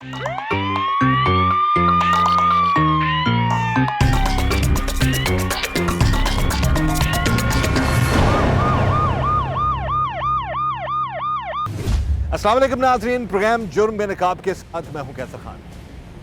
अस्सलाम वालेकुम नाज़रीन, प्रोग्राम जुर्म बेनकाब के साथ मैं हूं कैसर खान।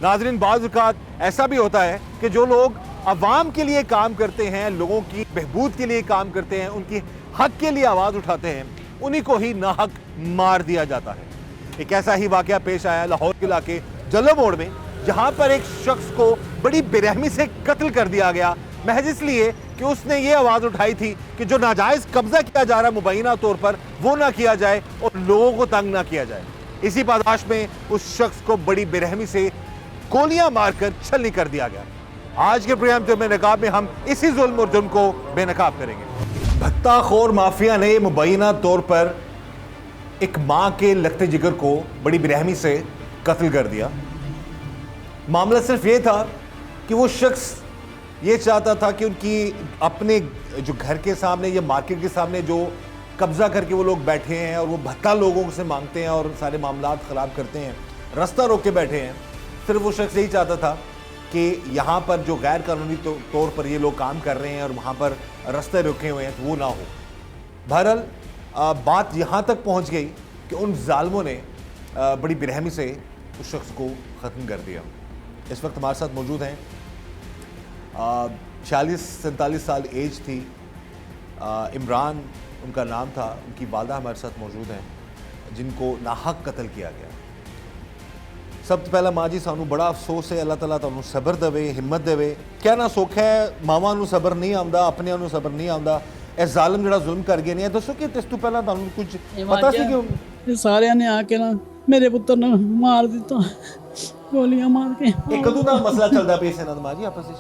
नाज़रीन, बाज़ औक़ात ऐसा भी होता है कि जो लोग अवाम के लिए काम करते हैं, लोगों की बहबूद के लिए काम करते हैं, उनकी हक के लिए आवाज़ उठाते हैं, उन्हीं को ही नाहक मार दिया जाता है। एक ऐसा ही वाक़या पेश आया लाहौर के इलाके जल्लो मोड़ में, जहां पर एक शख्स को बड़ी बेरहमी से कत्ल कर दिया गया, महज इसलिए कि उसने ये आवाज़ उठाई थी कि जो नाजायज़ कब्जा किया जा रहा है मुबैना तौर पर, वो ना किया जाए और लोगों को तंग ना किया जाए। इसी पादाश में उस शख्स को बड़ी बेरहमी से गोलियां मारकर छलनी कर दिया गया। आज के प्रोग्राम जुर्म बेनकाब में हम इसी जुल्म और जुर्म को बेनकाब करेंगे। भत्ताखोर माफिया ने मुबैना तौर पर एक मां के लगते जिगर को बड़ी बेरहमी से कत्ल कर दिया। मामला सिर्फ ये था कि वो शख्स ये चाहता था कि उनकी अपने जो घर के सामने या मार्केट के सामने जो कब्जा करके वो लोग बैठे हैं और वो भत्ता लोगों से मांगते हैं और सारे मामलात ख़राब करते हैं, रास्ता रोक के बैठे हैं, सिर्फ वो शख्स यही चाहता था कि यहाँ पर जो गैर कानूनी तौर पर ये लोग काम कर रहे हैं और वहाँ पर रास्ते रोके हुए हैं, तो वो ना हो। बहरहाल बात यहाँ तक पहुँच गई कि उन जालिमों ने बड़ी बेरहमी से उस शख्स को ख़त्म कर दिया। इस वक्त हमारे साथ मौजूद हैं 46-47 साल एज थी, इमरान उनका नाम था, उनकी वालदा हमारे साथ मौजूद हैं जिनको नाहक कत्ल किया गया। सब तो पहला माँ जी सानू बड़ा अफसोस है, अल्लाह ताला तुहानू सबर देवे, हिम्मत देवे। कहना सौखा है, मावां नू सबर नहीं आंदा, अपनियां नू सबर नहीं आंदा। ਇਹ ਜ਼ਾਲਮ ਜਿਹੜਾ ਜ਼ੁਲਮ ਕਰ ਗਏ ਨੇ, ਦੱਸੋ ਕਿ ਇਸ ਤੋਂ ਪਹਿਲਾਂ ਤੁਹਾਨੂੰ ਕੁਝ ਪਤਾ ਸੀ ਕਿ ਸਾਰਿਆਂ ਨੇ ਆ ਕੇ ਨਾ ਮੇਰੇ ਪੁੱਤਰ ਨੂੰ ਮਾਰ ਦਿੱਤਾ, ਗੋਲੀਆਂ ਮਾਰ ਕੇ। ਇਹ ਕਦੋਂ ਦਾ ਮਸਲਾ ਚੱਲਦਾ ਪਿਆ ਸੀ ਇਹਨਾਂ ਦਾ ਮਾਂ ਜੀ ਆਪਸ ਵਿੱਚ?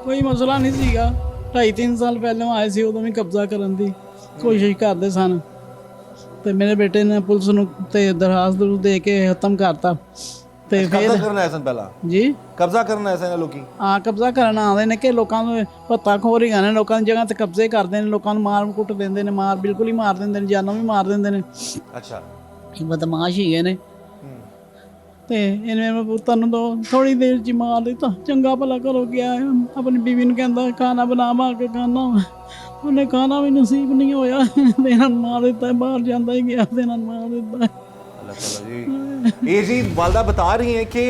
ਕੋਈ ਮਸਲਾ ਨਹੀਂ ਸੀਗਾ, 2.5-3 ਸਾਲ ਪਹਿਲਾਂ ਆਏ ਸੀ, ਉਦੋਂ ਵੀ ਕਬਜ਼ਾ ਕਰਨ ਦੀ ਕੋਸ਼ਿਸ਼ ਕਰਦੇ ਸਨ ਤੇ ਮੇਰੇ ਬੇਟੇ ਨੇ ਪੁਲਿਸ ਨੂੰ ਤੇ ਦਰਖਾਸਤ ਦੇ ਕੇ ਖਤਮ ਕਰਤਾ। ਤੇ ਫਿਰ ਕਬਜ਼ਾ ਕਰਨ ਆਏ ਸਨ ਪਹਿਲਾਂ ਜੀ, ਕਬਜ਼ਾ ਕਰਨ ਆਏ ਸਨ ਲੋਕੀ। ਹਾਂ, ਕਬਜ਼ਾ ਕਰਨ ਆਉਂਦੇ ਨੇ ਕਿ ਲੋਕਾਂ ਨੂੰ ਭੱਤਾ ਖੋਰੀਆਂ ਨੇ, ਲੋਕਾਂ ਦੀ ਜਗ੍ਹਾ ਤੇ ਕਬਜ਼ੇ ਕਰਦੇ ਨੇ, ਲੋਕਾਂ ਨੂੰ ਮਾਰ ਕੁੱਟ ਦਿੰਦੇ ਨੇ, ਬਿਲਕੁਲ ਹੀ ਮਾਰ ਦਿੰਦੇ ਨੇ, ਜਾਨੋਂ ਵੀ ਮਾਰ ਦਿੰਦੇ ਨੇ। ਅੱਛਾ, ਇਹ ਬਦਮਾਸ਼ ਹੀ ਨੇ। ਤੇ ਇਹਨੇ ਮੇਰੇ ਪੁੱਤਰ ਨੂੰ ਤਾਂ ਥੋੜੀ ਦੇਰ 'ਚ ਮਾਰ ਦਿੱਤਾ। ਚੰਗਾ ਭਲਾ ਘਰੋਂ ਗਿਆ, ਆਪਣੀ ਬੀਵੀ ਨੂੰ ਕਹਿੰਦਾ ਖਾਣਾ ਬਣਾ ਕੇ ਖਾਣਾ, ਉਹਨੇ ਖਾਣਾ ਵੀ ਨਸੀਬ ਨਹੀਂ ਹੋਇਆ, ਤੇ ਇਹਨਾਂ ਨੂੰ ਮਾਰ ਦਿੱਤਾ। ਬਾਹਰ ਜਾਂਦਾ ਹੀ ਗਿਆ ਤੇ ਇਹਨਾਂ ਨੂੰ ਮਾਰ ਦਿੱਤਾ। अल्लाह ताला जी। ये जी वालदा बता रही हैं कि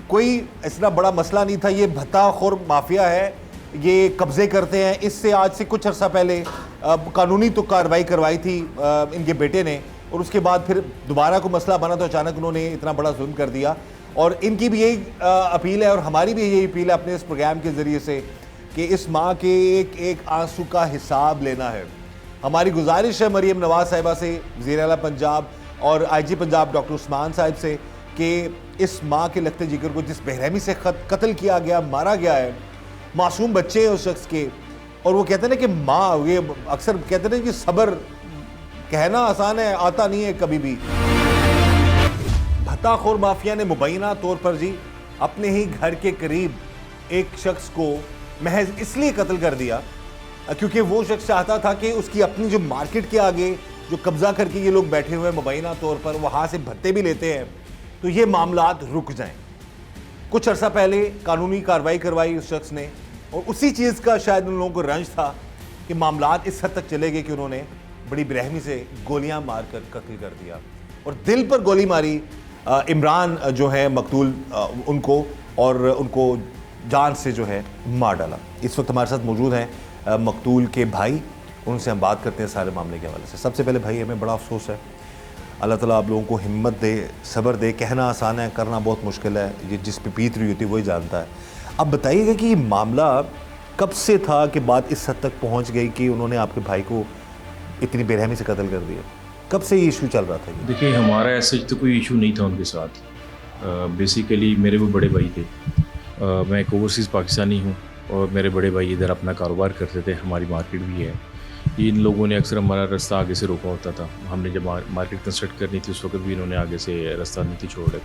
कोई इतना बड़ा मसला नहीं था, ये भत्ताखोर माफिया है, ये कब्जे करते हैं। इससे आज से कुछ अर्सा पहले कानूनी तो कार्रवाई करवाई थी इनके बेटे ने, और उसके बाद फिर दोबारा कोई मसला बना तो अचानक उन्होंने इतना बड़ा जुल्म कर दिया। और इनकी भी यही अपील है और हमारी भी यही अपील है अपने इस प्रोग्राम के ज़रिए से कि इस माँ के एक एक आंसू का हिसाब लेना है। हमारी गुजारिश है मरीम नवाज़ साहिबा से, वज़ीर आला पंजाब और IG पंजाब डॉक्टर उस्मान साहिब से कि इस माँ के लगते जिगर को जिस बेरहमी से कत्ल किया गया, मारा गया है, मासूम बच्चे हैं उस शख्स के, और वो कहते हैं ना कि माँ, ये अक्सर कहते हैं कि सब्र कहना आसान है, आता नहीं है कभी भी। भत्ताखोर माफिया ने मुबैना तौर पर जी अपने ही घर के करीब एक शख्स को महज इसलिए कत्ल कर दिया क्योंकि वो शख्स चाहता था कि उसकी अपनी जो मार्केट के आगे जो कब्जा करके ये लोग बैठे हुए हैं मुबैना तौर पर, वहाँ से भत्ते भी लेते हैं, तो ये मामलात रुक जाएं। कुछ अर्सा पहले कानूनी कार्रवाई करवाई उस शख्स ने, और उसी चीज़ का शायद उन लोगों को रंज था कि मामलात इस हद तक चले गए कि उन्होंने बड़ी बेरहमी से गोलियां मारकर कत्ल कर दिया और दिल पर गोली मारी। इमरान जो है मकतूल, उनको और उनको जान से जो है मार डाला। इस वक्त हमारे साथ मौजूद हैं मकतूल के भाई, उनसे हम बात करते हैं सारे मामले के हवाले से। सबसे पहले भाई, हमें बड़ा अफसोस है, अल्लाह ताला आप लोगों को हिम्मत दे, सब्र दे। कहना आसान है, करना बहुत मुश्किल है, ये जिस पे बीत रही होती है वही जानता है। अब बताइएगा कि ये मामला कब से था कि बात इस हद तक पहुंच गई कि उन्होंने आपके भाई को इतनी बेरहमी से कत्ल कर दिया? कब से ये इशू चल रहा था? देखिए, हमारा ऐसा तो कोई इशू नहीं था उनके साथ। बेसिकली मेरे वो बड़े भाई थे, मैं एक ओवरसीज़ पाकिस्तानी हूँ और मेरे बड़े भाई इधर अपना कारोबार करते थे, हमारी मार्केट भी है। इन लोगों ने अक्सर हमारा रास्ता आगे से रोका होता था। हमने जब मार्केट कंस्ट्रक्ट करनी थी उस वक्त भी इन्होंने आगे से रास्ता नहीं थी छोड़े,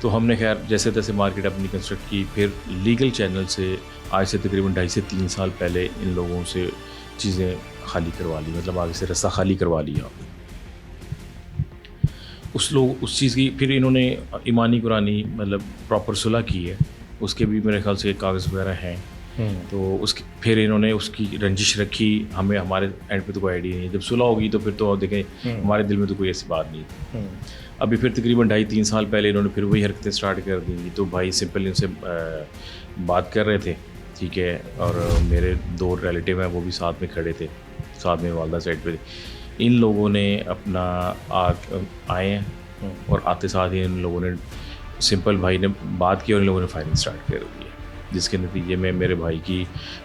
तो हमने खैर जैसे तैसे मार्केट अपनी कंस्ट्रक्ट की। फिर लीगल चैनल से आज से तकरीबन 2.5 से 3 साल पहले इन लोगों से चीज़ें खाली करवा ली, मतलब आगे से रास्ता खाली करवा लिया। उस चीज़ की फिर इन्होंने ईमानी कुरानी मतलब प्रॉपर सुलह की है, उसके भी मेरे ख्याल से कागज़ वगैरह हैं। तो उसकी फिर इन्होंने उसकी रंजिश रखी, हमें हमारे एंड पे तो कोई आइडिया नहीं है। जब सुलह होगी तो फिर तो देखें हमारे दिल में तो कोई ऐसी बात नहीं थी। अभी फिर तकरीबन 2.5-3 साल पहले इन्होंने फिर वही हरकतें स्टार्ट कर दी। तो भाई सिंपल इनसे बात कर रहे थे, ठीक है, और मेरे 2 रिलेटिव हैं वो भी साथ में खड़े थे, साथ में वालदा साइड पे थे। इन लोगों ने अपना आए हैं और आते साथ ही इन लोगों ने सिंपल भाई ने बात की और इन लोगों ने फायरिंग स्टार्ट कर दी है, जिसके नतीजे में मेरे भाई की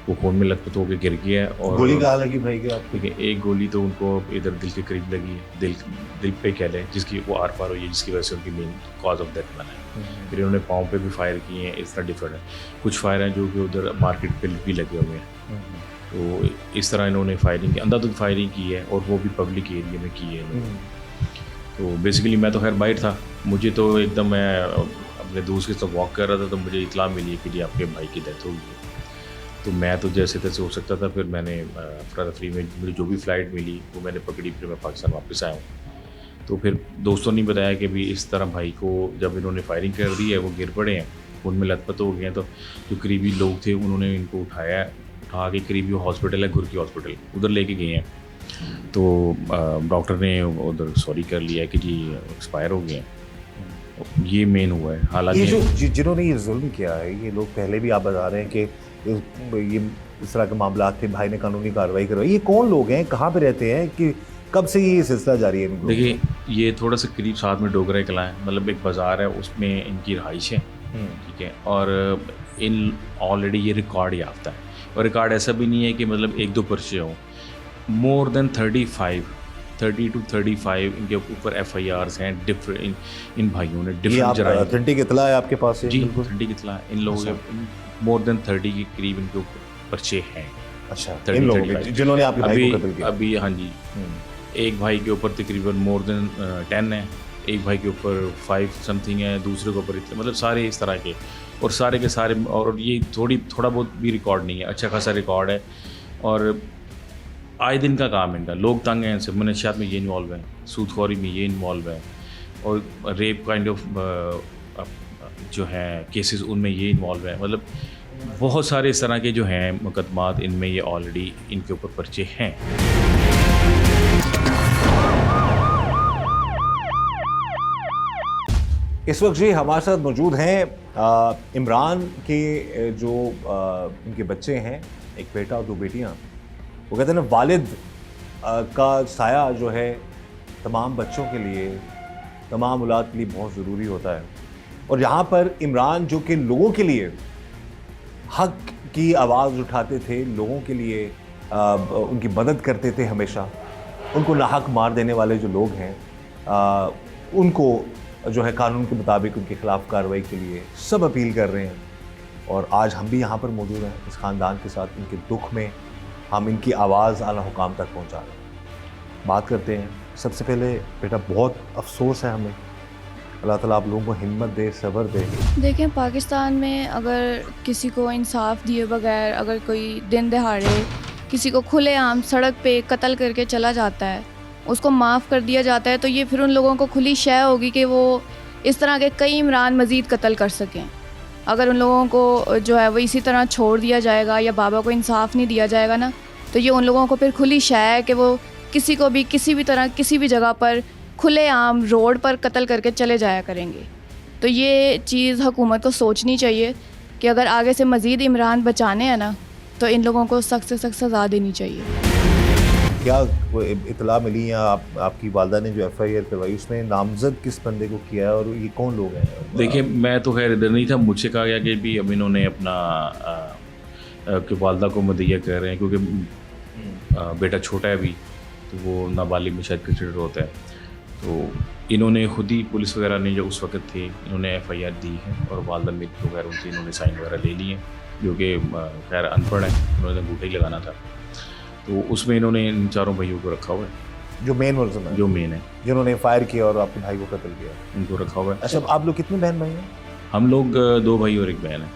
वो खून में लथपथ होकर गिर गया है। और गोली कहाँ लगी भाई के आपको? ठीक है, एक गोली तो उनको इधर दिल के करीब लगी है, दिल पे कह लें, जिसकी वो आर पार हुई है, जिसकी वजह से उनकी मेन कॉज ऑफ डेथ बना है। फिर इन्होंने पाँव पे भी फायर किए हैं, इस तरह डिफरेंट है। कुछ फायर हैं जो कि उधर मार्केट पे भी लगे हुए हैं। तो इस तरह इन्होंने फायरिंग की, अंधाधुंध फायरिंग की है और वो भी पब्लिक एरिया में की है इन्होंने। तो बेसिकली मैं तो खैर बाहर था, मुझे तो एकदम मैं अपने दोस्त के साथ वॉक कर रहा था तो मुझे इतला मिली कि जी आपके भाई की डेथ हो गई है। तो मैं तो जैसे तैसे हो सकता था, फिर मैंने अफरा तफरी में मुझे जो भी फ़्लाइट मिली वो मैंने पकड़ी, फिर मैं पाकिस्तान वापस आया हूँ। तो फिर दोस्तों ने बताया कि भी इस तरह भाई को जब इन्होंने फायरिंग कर दी है वो गिर पड़े हैं, उनमें लथपथ हो गए हैं। तो जो करीबी लोग थे उन्होंने इनको उठा के करीबी हॉस्पिटल है, गुरकी हॉस्पिटल, उधर लेके गए हैं। तो डॉक्टर ने उधर सॉरी कर लिया कि जी एक्सपायर हो गए हैं। ये मेन हुआ है। हालांकि ये जो जिन्होंने ये जुल्म किया है, ये लोग पहले भी आप बता रहे हैं कि ये इस तरह के मामला थे, भाई ने कानूनी कार्रवाई करवाई, ये कौन लोग हैं, कहाँ पे रहते हैं, कि कब से ये सिलसिला जारी है? देखिए ये थोड़ा सा करीब साथ में डोगरा कला है, मतलब एक बाज़ार है, उसमें इनकी रहाइश है, ठीक है। और इन ऑलरेडी ये रिकॉर्ड याफ्ता है, और रिकॉर्ड ऐसा भी नहीं है कि मतलब 1-2 पर्चे हों, मोर देन 30 to 35 इनके ऊपर FIRs हैं डिफरेंट। इन भाइयों ने डिफरेंट जराइम। ऑथेंटिक इत्तला है आपके पास? जी ऑथेंटिक इत्तला है। इन लोगों के मोर देन 30 के करीब इनके ऊपर पर्चे हैं। अच्छा, इन लोगों के जिन्होंने आपके भाई को कत्ल किया? अभी हाँ जी, एक भाई के ऊपर तकरीबन मोर देन 10 है, एक भाई के ऊपर 5 समथिंग है, दूसरे के ऊपर इतने, मतलब सारे इस तरह के, और सारे के सारे। और ये थोड़ा बहुत भी रिकॉर्ड नहीं है, अच्छा खासा रिकॉर्ड है। और आए दिन का काम है इनका, लोग तंग हैं इनसे, मनशियात में ये इन्वॉल्व है, सूदखोरी में ये इन्वॉल्व है, और रेप काइंड ऑफ जो है केसेस उनमें ये इन्वॉल्व है। मतलब बहुत सारे इस तरह के जो हैं मुकदमात, इनमें ये ऑलरेडी इनके ऊपर पर्चे हैं। इस वक्त जी हमारे साथ मौजूद हैं इमरान के जो इनके बच्चे हैं, एक बेटा और 2 बेटियां। वो कहते हैं ना, वालिद का साया जो है तमाम बच्चों के लिए, तमाम औलाद के लिए बहुत ज़रूरी होता है। और यहाँ पर इमरान जो कि लोगों के लिए हक की आवाज़ उठाते थे, लोगों के लिए उनकी मदद करते थे हमेशा, उनको नाहक मार देने वाले जो लोग हैं उनको जो है कानून के मुताबिक उनके ख़िलाफ़ कार्रवाई के लिए सब अपील कर रहे हैं। और आज हम भी यहाँ पर मौजूद हैं इस ख़ानदान के साथ, इनके दुख में हम इनकी आवाज़ आला हुकाम तक पहुँचा रहे हैं। बात करते हैं। सबसे पहले बेटा, बहुत अफसोस है हमें, अल्लाह ताला आप लोगों को हिम्मत दे, सब्र दे। देखें, पाकिस्तान में अगर किसी को इंसाफ दिए बगैर अगर कोई दिन दहाड़े किसी को खुलेआम सड़क पे कत्ल करके चला जाता है, उसको माफ़ कर दिया जाता है, तो ये फिर उन लोगों को खुली शय होगी कि वो इस तरह के कई इमरान मज़ीद कत्ल कर सकें। अगर उन लोगों को जो है वो इसी तरह छोड़ दिया जाएगा या बाबा को इंसाफ नहीं दिया जाएगा ना, तो ये उन लोगों को फिर खुली शय है कि वो किसी को भी किसी भी तरह किसी भी जगह पर खुलेआम रोड पर कत्ल करके चले जाया करेंगे। तो ये चीज़ हुकूमत को सोचनी चाहिए कि अगर आगे से मज़ीद इमरान बचाने हैं ना, तो इन लोगों को सख्त से सख्त सज़ा देनी चाहिए। क्या इतला मिली या आपकी वालदा ने जो FIR करवाई उसमें नामजद किस बंदे को किया है और ये कौन लोग हैं? देखिए, मैं तो खैर इधर नहीं था, मुझसे कहा गया कि भी अब इन्होंने अपना कि वालदा को मुदैया कर रहे हैं, क्योंकि बेटा छोटा है अभी, तो वो नाबालिग में शायद कंसिडर होता है। तो इन्होंने खुद ही, पुलिस वगैरह ने जो उस वक्त थे, इन्होंने FIR दी है और वालदा मेरी वगैरह उनसे इन्होंने साइन वगैरह ले लिए हैं, जो कि खैर अनपढ़ है, उन्होंने अंगूठा ही लगाना था। तो उसमें इन्होंने इन चारों भाइयों को रखा हुआ है, जो मेन वर्जन है, जो मेन है, जिन्होंने फायर किया और आपके भाई को कत्ल किया, उनको रखा हुआ है। अच्छा, आप लोग कितने बहन भाई हैं? हम लोग 2 भाई और 1 बहन है।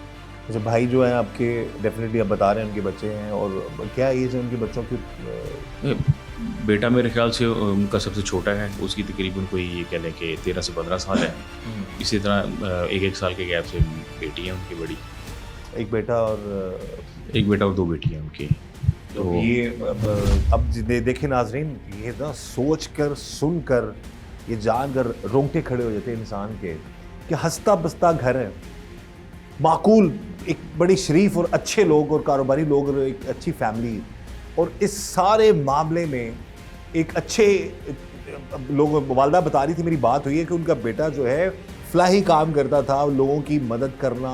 अच्छा, भाई जो है आपके डेफिनेटली आप बता रहे हैं उनके बच्चे हैं, और क्या एज है उनके बच्चों की? बेटा मेरे ख्याल से उनका सबसे छोटा है, उसकी तकरीबन कोई ये कह लें कि 13 से 15 साल है। इसी तरह एक साल के गैप से बेटी है उनकी बड़ी, एक बेटा और 2 बेटी हैं उनकी। तो ये अब देखिए नाजरीन, ये ना सोच कर सुन कर ये जानकर रोंगटे खड़े हो जाते हैं इंसान के कि हंसता बसता घर है, माकूल एक बड़ी शरीफ और अच्छे लोग और कारोबारी लोग और एक अच्छी फैमिली, और इस सारे मामले में एक अच्छे लोग, वालदा बता रही थी, मेरी बात हुई है कि उनका बेटा जो है फलाही काम करता था, लोगों की मदद करना,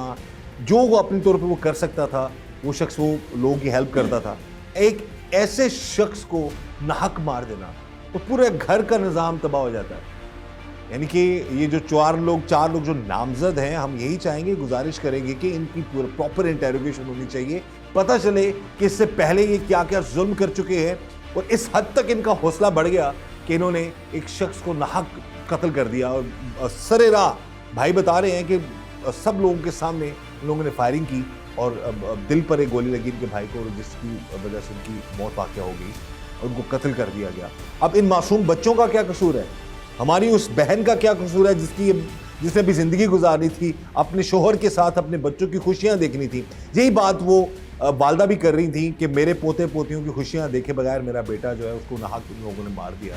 जो वो अपने तौर पे वो कर सकता था, वो शख्स वो लोगों की हेल्प करता था। एक ऐसे शख्स को नाहक मार देना तो पूरे घर का निज़ाम तबाह हो जाता है। यानी कि ये जो चार लोग जो नामजद हैं, हम यही चाहेंगे, गुजारिश करेंगे कि इनकी प्रॉपर इंटेरोगेशन होनी चाहिए, पता चले कि इससे पहले ये क्या क्या जुल्म कर चुके हैं, और इस हद तक इनका हौसला बढ़ गया कि इन्होंने एक शख्स को नाहक कत्ल कर दिया। और सरे राह भाई बता रहे हैं कि सब लोगों के सामने उन लोगों ने फायरिंग की और दिल पर एक गोली लगी इनके भाई को, जिसकी वजह से उनकी मौत वाक़ हो गई और उनको कत्ल कर दिया गया। अब इन मासूम बच्चों का क्या कसूर है, हमारी उस बहन का क्या कसूर है जिसने भी ज़िंदगी गुजारनी थी, अपने शोहर के साथ अपने बच्चों की खुशियाँ देखनी थी। यही बात वो वालदा भी कर रही थी कि मेरे पोते पोतियों की खुशियाँ देखे बगैर मेरा बेटा जो है उसको नाहक इन लोगों ने मार दिया।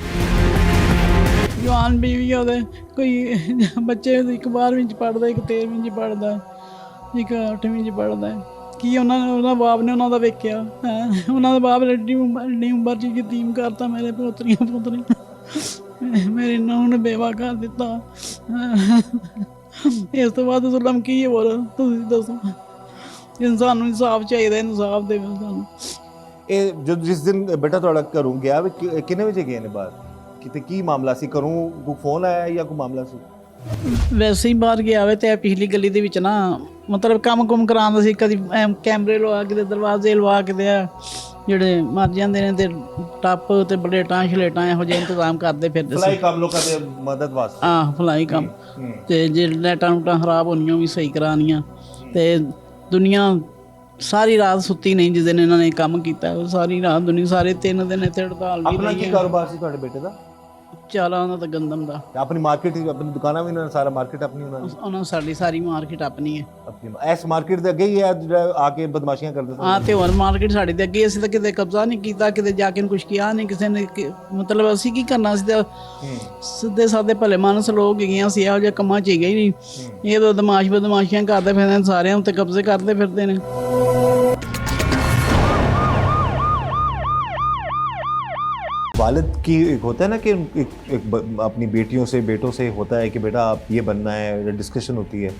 जवान बीवी होते कोई बच्चे एक 12वीं पढ़ता, एक 13वीं पढ़ता, एक 8वीं पढ़ता है। ਕੀ ਉਹਨਾਂ ਬਾਪ ਨੇ ਉਹਨਾਂ ਦਾ ਵੇਖਿਆ ਹੈ, ਉਹਨਾਂ ਦਾ ਬਾਪ ਐਡੀ ਉਮਰ 'ਚ ਯਤੀਮ ਕਰਤਾ ਮੇਰੇ ਪੋਤਰੀਆਂ ਮੇਰੇ ਨੂੰਹ ਨੇ ਬੇਵਾ ਕਰ ਦਿੱਤਾ। ਇਸ ਤੋਂ ਬਾਅਦ ਜ਼ੁਲਮ ਕੀ ਹੈ, ਹੋਰ ਤੁਸੀਂ ਦੱਸੋ। ਇਨਸਾਨ ਨੂੰ ਇਨਸਾਫ ਚਾਹੀਦਾ, ਇਨਸਾਫ ਦੇਵੇ ਸਾਨੂੰ। ਇਹ ਜੋ ਜਿਸ ਦਿਨ ਬੇਟਾ ਤੁਹਾਡਾ ਘਰੋਂ ਗਿਆ ਕਿੰਨੇ ਵਜੇ ਗਏ ਨੇ ਬਾਹਰ, ਕਿਤੇ ਕੀ ਮਾਮਲਾ ਸੀ, ਘਰੋਂ ਕੋਈ ਫੋਨ ਆਇਆ ਜਾਂ ਕੋਈ ਮਾਮਲਾ ਸੀ? ਵੈਸੇ ਹੀ ਬਾਹਰ ਗਿਆ ਵੇ ਤੇ ਪਿਛਲੀ ਗਲੀ ਦੇ ਵਿੱਚ ਨਾ ਮਤਲਬ ਕੰਮ ਕਰਾਉਂਦਾ ਸੀ, ਕਦੀ ਕੈਮਰੇ ਲਵਾ ਕੇ, ਦਰਵਾਜ਼ੇ ਲਵਾ ਕੇ ਦੇ ਜਿਹੜੇ ਮਰ ਜਾਂਦੇ ਨੇ ਤੇ ਟੱਪ ਤੇ ਪਲੇਟਾਂ ਛਲੇਟਾਂ ਇਹੋ ਜਿਹੇ ਇੰਤਜ਼ਾਮ ਕਰਦੇ ਫਿਰਦੇ ਸੀ। ਫਲਾਈ ਕੰਮ ਲੋਕਾਂ ਦੇ ਮਦਦ ਵਾਸਤੇ। ਫਲਾਈ ਕੰਮ ਤੇ ਜੇ ਲਾਈਟਾਂ ਲੂਟਾਂ ਖਰਾਬ ਹੋਣੀਆਂ ਵੀ ਸਹੀ ਕਰਾਉਣੀਆਂ। ਤੇ ਦੁਨੀਆ ਸਾਰੀ ਰਾਤ ਸੁੱਤੀ ਨਹੀਂ ਜਿਸ ਦਿਨ ਇਹਨਾਂ ਨੇ ਕੰਮ ਕੀਤਾ, ਸਾਰੀ ਰਾਤ ਦੁਨੀਆ ਸਾਰੇ 3 ਦਿਨ ਇੱਥੇ ਹੜਤਾਲ ਵੀ ਰਹੀ। ਆਪਣਾ ਕੀ ਕਾਰੋਬਾਰ ਸੀ ਤੁਹਾਡੇ ਬੇਟੇ ਦਾ? ਚਾਲਾ ਉਹਨਾਂ ਦਾ ਗੰਦਮ ਦਾ। ਆਪਣੀ ਮਾਰਕੀਟ, ਆਪਣੀ ਦੁਕਾਨਾਂ ਵੀ ਉਹਨਾਂ ਸਾਰਾ ਮਾਰਕੀਟ ਆਪਣੀ ਉਹਨਾਂ ਸਾਡੀ ਸਾਰੀ ਮਾਰਕੀਟ ਆਪਣੀ ਹੈ। ਆਪਣੀ ਇਸ ਮਾਰਕੀਟ ਦੇ ਅੱਗੇ ਹੀ ਹੈ ਜਿਹੜਾ ਆ ਕੇ ਬਦਮਾਸ਼ੀਆਂ ਕਰਦੇ ਸੀ। ਹਾਂ ਤੇ ਹੋਰ ਮਾਰਕੀਟ ਸਾਡੀ ਦੇ ਅੱਗੇ, ਅਸੀਂ ਤਾਂ ਕਿਤੇ ਕਬਜ਼ਾ ਨਹੀਂ ਕੀਤਾ, ਕਿਤੇ ਜਾ ਕੇ ਕੁਝ ਕਿਹਾ ਨਹੀਂ ਕਿਸੇ ਨੇ। ਮਤਲਬ ਅਸੀਂ ਕੀ ਕਰਨਾ ਸੀ, ਤਾਂ ਸਿੱਧੇ ਸਾਦੇ ਭਲੇ ਮਾਨਸ ਲੋਕ ਗਏ ਸੀ, ਇਹੋ ਜਿਹੇ ਕੰਮਾਂ 'ਚ ਗਏ ਨਹੀਂ। ਇਹ ਤਾਂ ਬਦਮਾਸ਼ੀਆਂ ਕਰਦੇ ਫਿਰਦੇ, ਸਾਰਿਆਂ ਉੱਤੇ ਕਬਜ਼ੇ ਕਰਦੇ ਫਿਰਦੇ ਨੇ। वालिद की एक होता है ना कि एक अपनी बेटियों से बेटों से होता है कि बेटा आप ये बनना है, डिस्कशन होती है,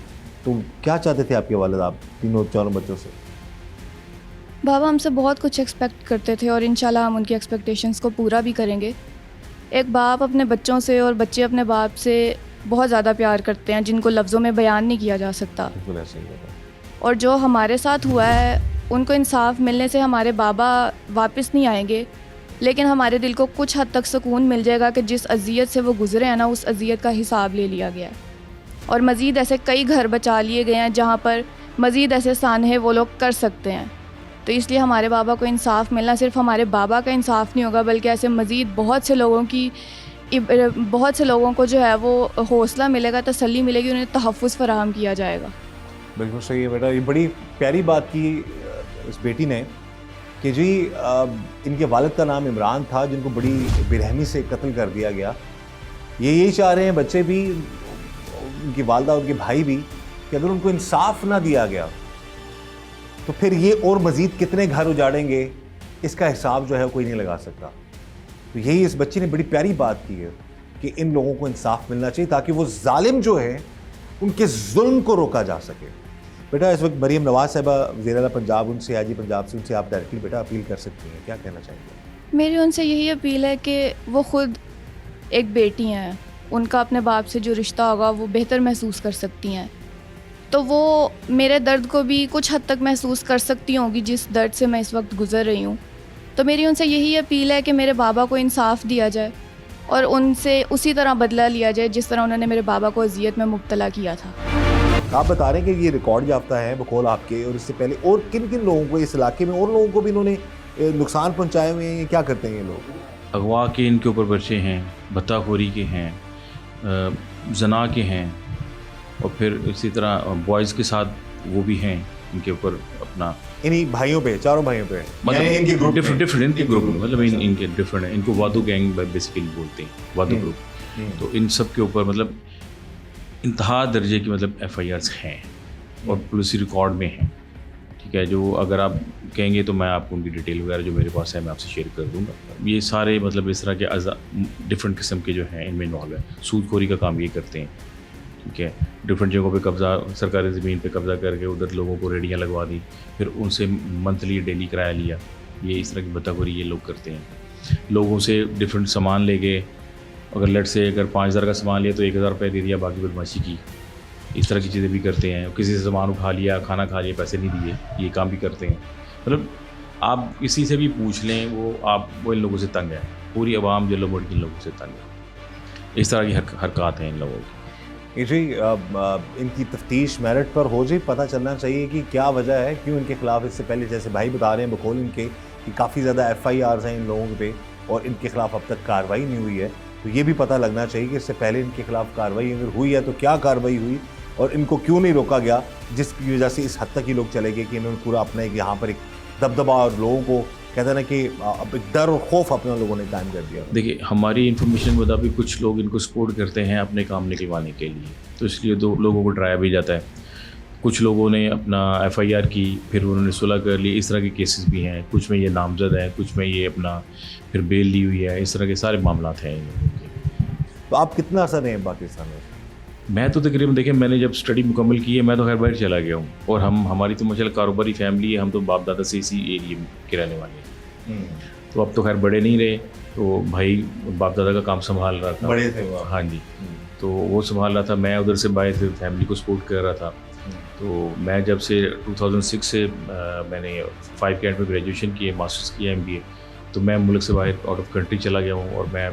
तो क्या चाहते थे आपके वालिद आप चारों बच्चों से? बाबा हमसे बहुत कुछ एक्सपेक्ट करते थे और इंशाल्लाह हम उनकी एक्सपेक्टेशंस को पूरा भी करेंगे। एक बाप अपने बच्चों से और बच्चे अपने बाप से बहुत ज़्यादा प्यार करते हैं, जिनको लफ्ज़ों में बयान नहीं किया जा सकता। बिल्कुल ऐसे ही होता। और जो हमारे साथ हुआ है, उनको इंसाफ मिलने से हमारे बाबा वापस नहीं आएंगे, लेकिन हमारे दिल को कुछ हद तक सुकून मिल जाएगा कि जिस अजियत से वो गुज़रे हैं ना, उस अजियत का हिसाब ले लिया गया है। और मज़ीद ऐसे कई घर बचा लिए गए हैं जहाँ पर मज़ीद ऐसे सानहे वो लोग कर सकते हैं। तो इसलिए हमारे बाबा को इंसाफ मिलना सिर्फ हमारे बाबा का इंसाफ नहीं होगा, बल्कि ऐसे मज़ीद बहुत से लोगों को जो है वो हौसला मिलेगा, तसल्ली मिलेगी, उन्हें तहफ़्फ़ुज़ फराहम किया जाएगा। बिल्कुल सही है बेटा। ये बड़ी प्यारी बात की इस बेटी ने कि जी इनके वालिद का नाम इमरान था, जिनको बड़ी बेरहमी से कत्ल कर दिया गया। ये यही चाह रहे हैं बच्चे भी, उनकी वालदा, उनके भाई भी, कि अगर उनको इंसाफ ना दिया गया तो फिर ये और मज़ीद कितने घर उजाड़ेंगे, इसका हिसाब जो है कोई नहीं लगा सकता। तो यही इस बच्ची ने बड़ी प्यारी बात की है कि इन लोगों को इंसाफ मिलना चाहिए ताकि वो जालिम जो है उनके जुल्म को रोका जा सके। बेटा इस वक्त मरीम नवाज़ साहिबा वज़ीर-ए-आला पंजाब, उनसे आजी पंजाब से, उनसे आप डायरेक्टली बेटा अपील कर सकती हैं, क्या कहना चाहेंगे? मेरी उनसे यही अपील है कि वो ख़ुद एक बेटी हैं, उनका अपने बाप से जो रिश्ता होगा वो बेहतर महसूस कर सकती हैं। तो वो मेरे दर्द को भी कुछ हद तक महसूस कर सकती होंगी, जिस दर्द से मैं इस वक्त गुज़र रही हूँ। तो मेरी उनसे यही अपील है कि मेरे बाबा को इंसाफ दिया जाए और उनसे उसी तरह बदला लिया जाए जिस तरह उन्होंने मेरे बाबा को अजियत में मुब्तला किया था। आप बता रहे हैं कि ये रिकॉर्ड याफ्ता है बकौल आपके, और इससे पहले और किन किन लोगों को इस इलाके में और लोगों को भी इन्होंने नुकसान पहुंचाए हुए हैं, क्या करते हैं ये लोग? अगवा के इनके ऊपर पर्चे हैं, भत्ताखोरी के हैं, जना के हैं, और फिर इसी तरह बॉयज़ के साथ वो भी हैं, इनके ऊपर अपना इन्हीं भाइयों पे, चारों भाइयों पे, मतलब यानी इनके ग्रुप डिफरेंट इनके ग्रुप में, मतलब इनके डिफरेंट है। इनको वादो गैंग बेसिकली बोलते हैं, वादो ग्रुप। तो इन सब के ऊपर मतलब इंतहा दर्जे की मतलब FIRs हैं और पुलिस रिकॉर्ड में हैं, ठीक है। जो अगर आप कहेंगे तो मैं आपको उनकी डिटेल वगैरह जो मेरे पास है मैं आपसे शेयर कर दूंगा। ये सारे मतलब इस तरह के डिफरेंट किस्म के जो हैं इनमें इन्वॉल्व है। सूदखोरी का काम ये करते हैं, ठीक है। डिफरेंट जगहों पे कब्ज़ा, सरकारी ज़मीन पे कब्ज़ा करके उधर लोगों को रेडियाँ लगवा दी, फिर उनसे मंथली डेली किराया लिया। ये इस तरह की भत्ताखोरी ये लोग करते हैं। लोगों से डिफरेंट सामान ले गए, अगर लट से अगर 5000 का सामान लिया तो 1000 रुपये दे दिया, बाकी बदमाशी की। इस तरह की चीज़ें भी करते हैं। किसी से सामान उठा लिया, खाना खा लिया, पैसे नहीं दिए, ये काम भी करते हैं। मतलब आप किसी से भी पूछ लें, वो इन लोगों से तंग है। पूरी आवाम जल्लो मोड़ इन लोगों से तंग है। इस तरह की हरकत हैं इन लोगों की। जी इनकी तफ्तीश मेरिट पर हो जाए, पता चलना चाहिए कि क्या वजह है, क्यों इनके खिलाफ इससे पहले, जैसे भाई बता रहे हैं बकौल इनके, कि काफ़ी ज़्यादा FIRs हैं इन लोगों पे और इनके खिलाफ अब तक कार्रवाई नहीं हुई है। तो ये भी पता लगना चाहिए कि इससे पहले इनके खिलाफ कार्रवाई अगर हुई है तो क्या कार्रवाई हुई और इनको क्यों नहीं रोका गया, जिसकी वजह से इस हद तक ही लोग चले गए कि इन्होंने पूरा अपना एक यहाँ पर एक दबदबा और लोगों को कहते हैं ना कि अब एक डर और खौफ अपने लोगों ने कायम कर दिया। देखिए, हमारी इन्फॉर्मेशन के मुताबिक कुछ लोग इनको सपोर्ट करते हैं अपने काम निकलवाने के लिए, तो इसलिए दो लोगों को डराया भी जाता है। कुछ लोगों ने अपना FIR की, फिर उन्होंने सुलह कर ली। इस तरह के केसेस भी हैं। कुछ में ये नामजद है, कुछ में ये अपना फिर बेल ली हुई है। इस तरह के सारे मामला हैं इन लोगों के। तो आप कितना असर हैं पाकिस्तान में? मैं तो तकरीबन देखिए, मैंने जब स्टडी मुकम्मल की है मैं तो खैर बाहर चला गया हूँ, और हमारी तो माशाल्लाह कारोबारी फैमिली है। हम तो बाप दादा से इसी एरिया के रहने वाले हैं। तो अब तो खैर बड़े नहीं रहे, तो भाई बाप दादा का काम संभाल रहा था। बड़े थे वो? हाँ जी, तो वो संभाल रहा था। मैं उधर से बाहर से फैमिली को सपोर्ट कर रहा था। तो मैं जब से 2006 से मैंने 5 कैंट में ग्रेजुएशन किए, मास्टर्स किया, MBA, तो मैं मुल्क से बाहर आउट ऑफ कंट्री चला गया हूँ, और मैं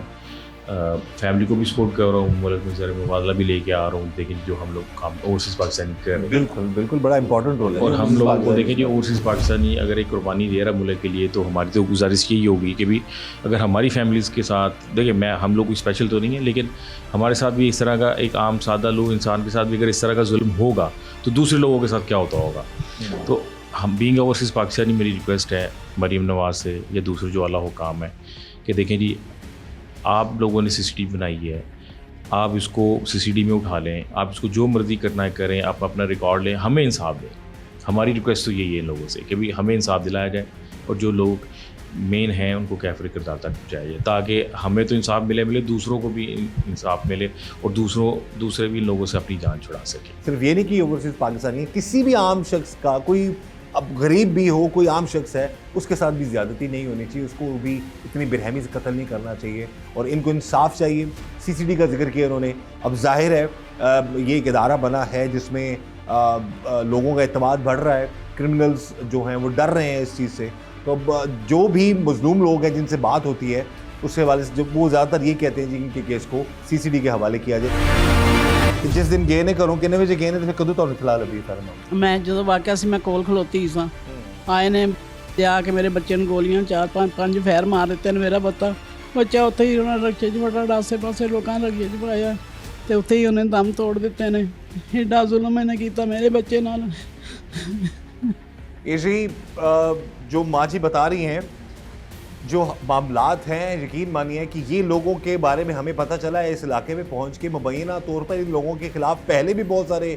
फैमिली को भी सपोर्ट कर रहा हूँ। मुल्क में ज़रा मुबादला भी लेके आ रहा हूँ। देखिए जो हम लोग काम ओवरसीज़ पाकिस्तानी कर रहे हैं, बिल्कुल बिल्कुल बड़ा इंपॉर्टेंट रोल है। और हम लोगों को देखें जो ओवरसीज़ पाकिस्तानी अगर एक कुर्बानी दे रहा मुल्क के लिए, तो हमारी तो गुजारिश यही होगी कि भी अगर हमारी फैमिलीज़ के साथ, देखिए हम लोग कोई स्पेशल तो नहीं है, लेकिन हमारे साथ भी इस तरह का एक आम सादा लोग इंसान के साथ भी अगर इस तरह का जुल्म होगा तो दूसरे लोगों के साथ क्या होता होगा। तो हम बीइंग ओवरसीज़ पाकिस्तानी, मेरी रिक्वेस्ट है मरीम नवाज़ से या दूसरे जो आला हुकाम है कि देखें जी, आप लोगों ने CCTV बनाई है, आप इसको CCTV में उठा लें, आप इसको जो मर्ज़ी करना है करें, आप अपना रिकॉर्ड लें, हमें इंसाफ दें। हमारी रिक्वेस्ट तो यही है लोगों से कि भाई हमें इंसाफ दिलाया जाए, और जो लोग मेन हैं उनको कैफरे किरदार तक पहुँचाया जाए, ताकि हमें तो इंसाफ मिले, दूसरों को भी इंसाफ मिले, और दूसरे भी लोगों से अपनी जान छुड़ा सकें। सिर्फ ये नहीं कि ओवरसीज़ पाकिस्तानी, किसी भी आम शख्स का, कोई अब गरीब भी हो, कोई आम शख्स है, उसके साथ भी ज़्यादती नहीं होनी चाहिए, उसको भी इतनी बेरहमी से कत्ल नहीं करना चाहिए, और इनको इंसाफ चाहिए। CCTV का जिक्र किया उन्होंने। अब जाहिर है ये एक इदारा बना है जिसमें लोगों का एतमाद बढ़ रहा है, क्रिमिनल्स जो हैं वो डर रहे हैं इस चीज़ से। तो अब जो भी मजलूम लोग हैं जिनसे बात होती है, उसके हवाले से वो ज़्यादातर ये कहते हैं जी इनके केस को CCTV के हवाले किया जाए। जिस दिन गए ने घरों किन्ने बजे गए ने तो फिर कदों तुहानूं इतला लगी सारा मामला? मैं ਜਦੋਂ ਵਾਕਿਆ ਸੀ ਮੈਂ ਕੋਲ ਖਲੋਤੀ ਸਾਂ, ਆਏ ਨੇ ਤੇ ਆ ਕੇ ਮੇਰੇ ਬੱਚੇ ਨੂੰ ਗੋਲੀਆਂ 4-5 ਫੈਰ ਮਾਰ ਦਿੱਤੇ ਨੇ। ਮੇਰਾ ਬੱਚਾ ਉੱਥੇ ਹੀ ਉਹਨਾਂ ਰਕਸ਼ੇ 'ਚ ਫਟਾ ਆਸੇ ਪਾਸੇ ਲੋਕਾਂ ਨੇ ਰਕਸ਼ੇ 'ਚ ਪਾਇਆ, ਤੇ ਉੱਥੇ ਹੀ ਉਹਨੇ ਦਮ ਤੋੜ ਦਿੱਤੇ ਨੇ। ਏਡਾ ਜ਼ੁਲਮ ਇਹਨੇ ਕੀਤਾ ਮੇਰੇ ਬੱਚੇ ਨਾਲ। ये जी जो माँ जी बता रही हैं, जो मामलात हैं, यकीन मानिए कि ये लोगों के बारे में हमें पता चला है इस इलाके में पहुंच के। मुबैना तौर पर इन लोगों के ख़िलाफ़ पहले भी बहुत सारे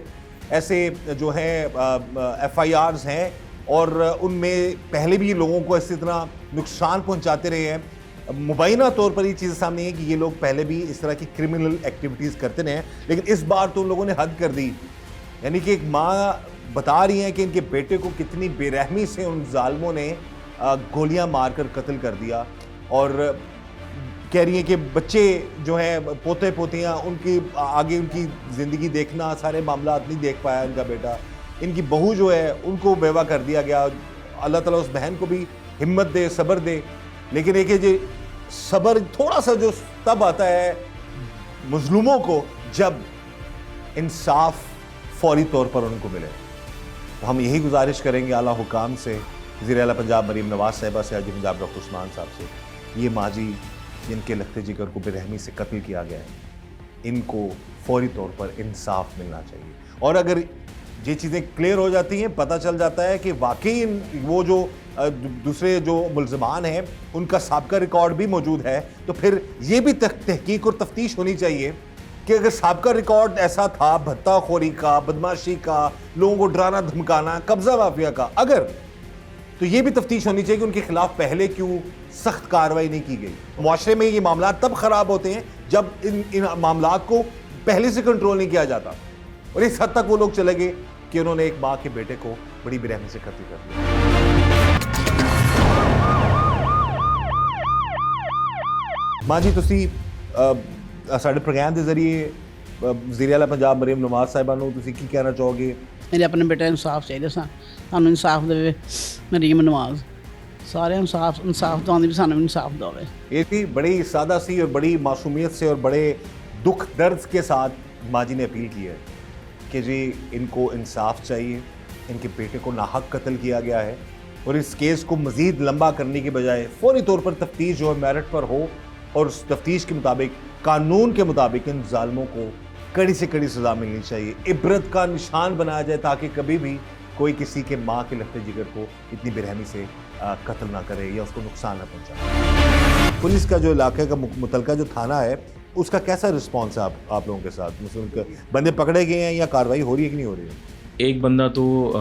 ऐसे जो हैं FIRs हैं, और उनमें पहले भी लोगों को इसी तरह नुकसान पहुंचाते रहे हैं। मुबैना तौर पर ये चीज़ सामने है कि ये लोग पहले भी इस तरह की क्रिमिनल एक्टिविटीज़ करते रहे हैं, लेकिन इस बार तो उन लोगों ने हद कर दी। यानी कि एक माँ बता रही हैं कि इनके बेटे को कितनी बेरहमी से उन जालिमों ने गोलियां मारकर कत्ल कर दिया, और कह रही हैं कि बच्चे जो हैं, पोते पोतियां, उनकी आगे उनकी ज़िंदगी देखना, सारे मामला नहीं देख पाया इनका बेटा। इनकी बहू जो है उनको बेवा कर दिया गया। अल्लाह ताला उस बहन को भी हिम्मत दे, सब्र दे। लेकिन एक जो सब्र थोड़ा सा जो तब आता है मजलूमों को जब इंसाफ फौरी तौर पर उनको मिले। तो हम यही गुजारिश करेंगे आला हुकाम से, वज़ीर आला पंजाब मरीम नवाज़ साहिबा से, हाजी पंजाब डॉक्टर उस्मान साहब से, ये माँ जी जिनके लखते जिगर को बेरहमी से कत्ल किया गया है, इनको फौरी तौर पर इंसाफ मिलना चाहिए। और अगर ये चीज़ें क्लियर हो जाती हैं, पता चल जाता है कि वाकई वो जो दूसरे जो मुल्ज़मान हैं उनका साबका रिकॉर्ड भी मौजूद है, तो फिर ये भी तहकीक और तफ्तीश होनी चाहिए कि अगर साबका रिकॉर्ड ऐसा था भत्ताखोरी का, बदमाशी का, लोगों को डराना धमकाना, कब्जा माफिया का, अगर तो ये भी तफ्तीश होनी चाहिए कि उनके खिलाफ पहले क्यों सख्त कार्रवाई नहीं की गई। मुआशरे में ये मामला तब खराब होते हैं जब इन मामला को पहले से कंट्रोल नहीं किया जाता, और इस हद तक वो लोग चले गए कि उन्होंने एक माँ के बेटे को बड़ी बेरहमी से कत्ल कर दिया। मां जी, तुसी साडे प्रोग्राम के जरिए वज़ीर आला पंजाब मरीम नवाज साहिबा नूं तुसी की कहना चाहोगे? मेरे अपने बेटे ਨੂੰ ਇਨਸਾਫ ਚਾਹੀਦਾ ਸਾਨੂੰ ਇਨਸਾਫ ਦੇਵੇ ਮਰੀਮ ਨਵਾਜ਼ सारे इंसाफ दवाने भी सानू इंसाफ दवे। ये थी बड़ी सादा सी और बड़ी मासूमियत से और बड़े दुख दर्द के साथ माँ जी ने अपील की है कि जी इनको इंसाफ चाहिए, इनके बेटे को नाहक कत्ल किया गया है और इस केस को मज़ीद लंबा करने के बजाय फौरी तौर पर तफ्तीश जो है मेरिट पर हो और उस तफ्तीश के मुताबिक, कानून के मुताबिक इन जालिमों को कड़ी से कड़ी सज़ा मिलनी चाहिए, इबरत का निशान बनाया जाए ताकि कभी भी कोई किसी के माँ के लखते जिगर को इतनी बेरहमी से कत्ल ना करे या उसको नुकसान ना पहुँचाए। पुलिस का जो इलाके का मुतलका जो थाना है उसका कैसा रिस्पॉन्स है आप लोगों के साथ? मतलब बंदे पकड़े गए हैं या कार्रवाई हो रही है कि नहीं हो रही है? एक बंदा तो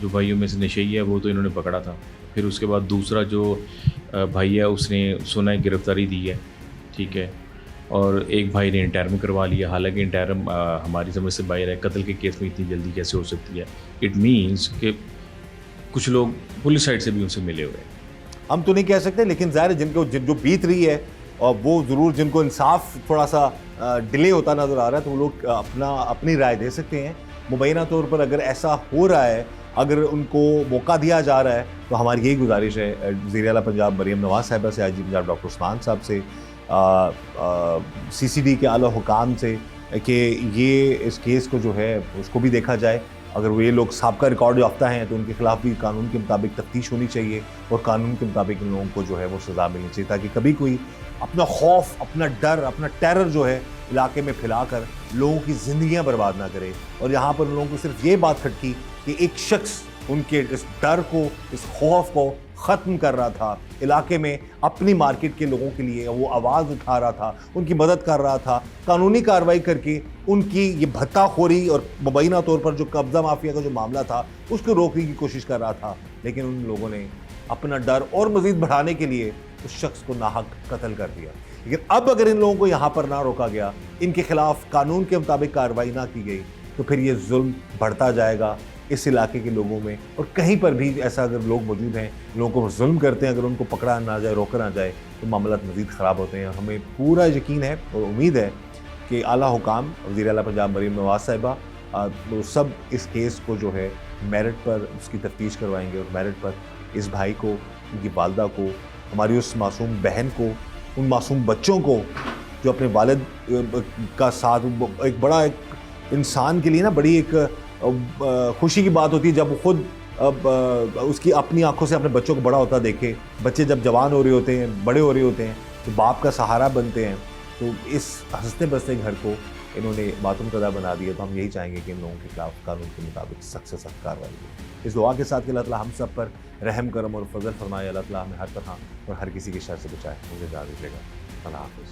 जो भाइयों में से नशेई है वो तो इन्होंने पकड़ा था, फिर उसके बाद दूसरा जो भाई है उसने सुना है गिरफ्तारी दी है, ठीक है, और एक भाई ने इंटरम करवा लिया। हालांकि इंटरम हमारी समझ से बाहर है, कत्ल के केस में इतनी जल्दी कैसे हो सकती है। इट मीन्स कि कुछ लोग पुलिस साइड से भी उनसे मिले हुए हैं। हम तो नहीं कह सकते, लेकिन ज़ाहिर है जिनको जो बीत रही है और वो ज़रूर जिनको इंसाफ थोड़ा सा डिले होता नज़र आ रहा है तो वो लोग अपनी राय दे सकते हैं। मुबैना तौर पर अगर ऐसा हो रहा है, अगर उनको मौका दिया जा रहा है, तो हमारी यही गुजारिश है वज़ीर आला पंजाब मरीम नवाज साहिबा से, IG पंजाब डॉक्टर उस्मान साहब से, CCD के आला हुकाम से कि ये इस केस को जो है उसको भी देखा जाए। अगर वो ये लोग साबका रिकॉर्ड याफ्ता हैं तो उनके खिलाफ भी कानून के मुताबिक तफ्तीश होनी चाहिए और कानून के मुताबिक इन लोगों को जो है वो सज़ा मिलनी चाहिए, ताकि कभी कोई अपना खौफ, अपना डर, अपना टेरर जो है इलाके में फैलाकर लोगों की ज़िंदगियां बर्बाद ना करे। और यहाँ पर लोगों को सिर्फ ये बात खटकी कि एक शख्स उनके इस डर को, इस खौफ को ख़त्म कर रहा था, इलाके में अपनी मार्केट के लोगों के लिए वो आवाज़ उठा रहा था, उनकी मदद कर रहा था, कानूनी कार्रवाई करके उनकी ये भत्ताखोरी और मुबैना तौर पर जो कब्ज़ा माफिया का जो मामला था उसको रोकने की कोशिश कर रहा था। लेकिन उन लोगों ने अपना डर और मज़ीद बढ़ाने के लिए उस शख्स को नाहक कत्ल कर दिया। लेकिन अब अगर इन लोगों को यहाँ पर ना रोका गया, इनके खिलाफ कानून के मुताबिक कार्रवाई ना की गई, तो फिर ये जुल्म बढ़ता जाएगा इस इलाके के लोगों में। और कहीं पर भी ऐसा अगर लोग मौजूद हैं, लोगों को जुल्म करते हैं, अगर उनको पकड़ा ना जाए, रोका ना जाए, तो मामला मज़ीद ख़राब होते हैं। और हमें पूरा यकीन है और उम्मीद है कि आला हुकाम वज़ीर आला पंजाब मरीम नवाज साहिबा वो सब इस केस को जो है मेरिट पर उसकी तफ्तीश करवाएंगे और मेरिट पर इस भाई को, उनकी वालदा को, हमारी उस मासूम बहन को, उन मासूम बच्चों को जो अपने वालिद का साथ, एक बड़ा एक इंसान के लिए ना बड़ी एक खुशी की बात होती है जब खुद उसकी अपनी आंखों से अपने बच्चों को बड़ा होता देखे। बच्चे जब जवान हो रहे होते हैं, बड़े हो रहे होते हैं, तो बाप का सहारा बनते हैं। तो इस हंसते बसते घर को इन्होंने मातम कदा बना दिया। तो हम यही चाहेंगे कि इन लोगों के खिलाफ कानून के मुताबिक सख्त से सख्त कार्रवाई हो। इस दुआ के साथ कि अल्लाह ताला हम सब पर रहम करम और फजल फरमाए। अल्लाह ताला हमें हर तरह और हर किसी की शर से बचाए। मुझे इजाज़त दीजिएगा। अल्लाह हाफ़िज़।